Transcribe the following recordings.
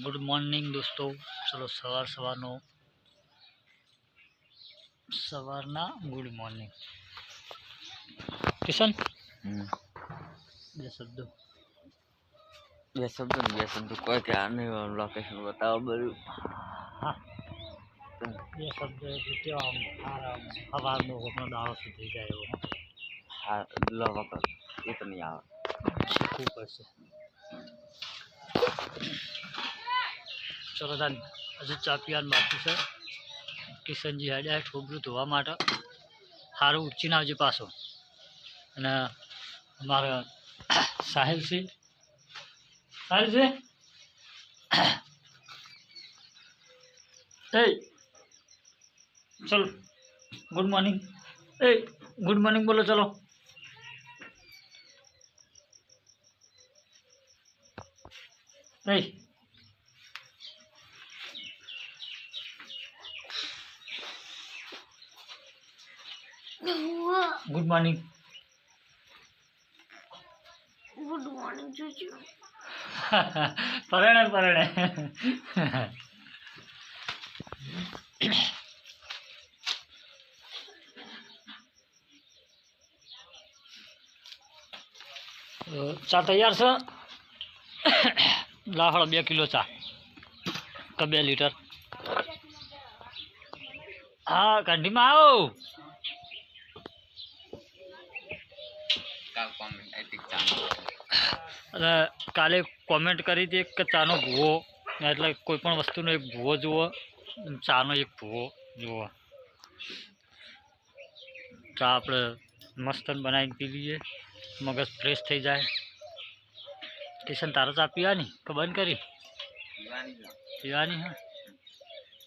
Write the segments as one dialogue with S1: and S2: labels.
S1: Good morning दोस्तों। चलो सवारना good morning. Kishan
S2: બે શબ્દ કોઈ ધ્યાન નહીં, લોકેશન બતાવો બધું।
S1: हाँ ये शब्द हवार में अपना दावा सुधरी जाए वो
S2: હા લો વખત એ તો નહીં આવે।
S1: सीखવું પડશે। चलो दान हजू चा पीવાનું બાકી છે। કિશનજી હેડ્યા ઠોબરું ધોવા માટે। સારું ઉઠીને આવજે પાછો। અને અમારા સાહિલસિંહ ए चलो गुड मॉर्निंग। ए गुड मॉर्निंग बोलो चलो। ए गुड मॉर्निंग।
S3: गुड मॉर्निंग चूचू।
S1: परणे चा तैयार છે। લાહળ 2 કિલો ચા કે 2 લીટર। हाँ कंडी में आओ। काले कॉमेंट करी थी कि चानो भूवो एटले कोईपण वस्तुनो एक भूवो जुओ, चानो एक भूवो जुओ। चा आपणे मस्त बनावीने पी लीजिए, मगज फ्रेश थी जाए। किशन तारा चा पीवानी के बंद करी? पीवानी हाँ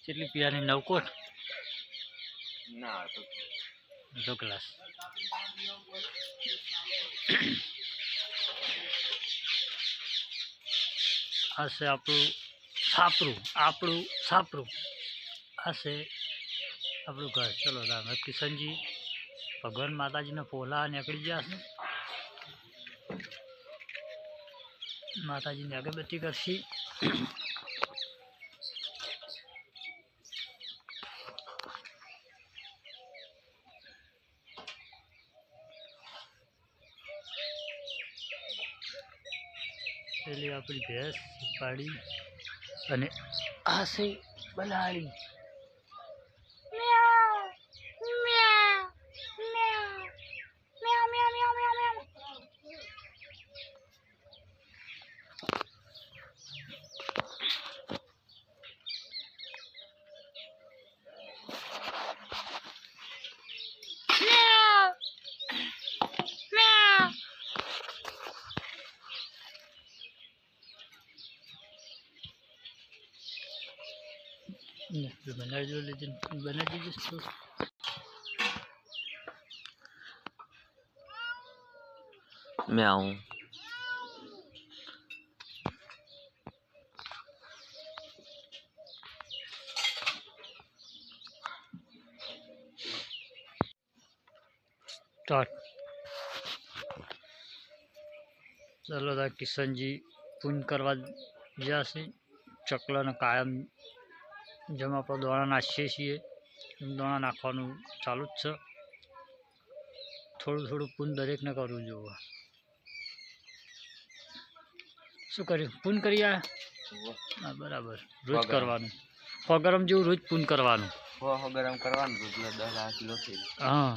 S1: કેટલી પીવાની? 9 કોટ
S2: ના
S1: दो ग्लास। आ से આપણું છાપરું આ છે આપણું ઘર। ચલો રામ કિશનજી ભગવાન માતાજીને પોલા નીકળી ગયા છે। માતાજીની અગરબત્તી કરશી। પેલી આપણી ભેંસ પાડી અને આ છે બલાડી। बना दो लेकिन बना दीजिए तो
S2: मैं आऊँ।
S1: स्टार्ट। चलो ता किशनजी पून करवा जैसे चकला ने कायम જેમ આપણે દોણા નાખીએ છીએ એમ દોણા નાખવાનું ચાલુ જ છે। થોડું પૂન દરેકને કરવું જોઈએ। શું કર્યું? પૂન કરી આવ્યા? હા બરાબર, રોજ કરવાનું। 100 ગ્રામ જેવું રોજ પૂન કરવાનું।
S2: 100 ગ્રામ કરવાનું રોજ 10 કિલો થઈ।
S1: હા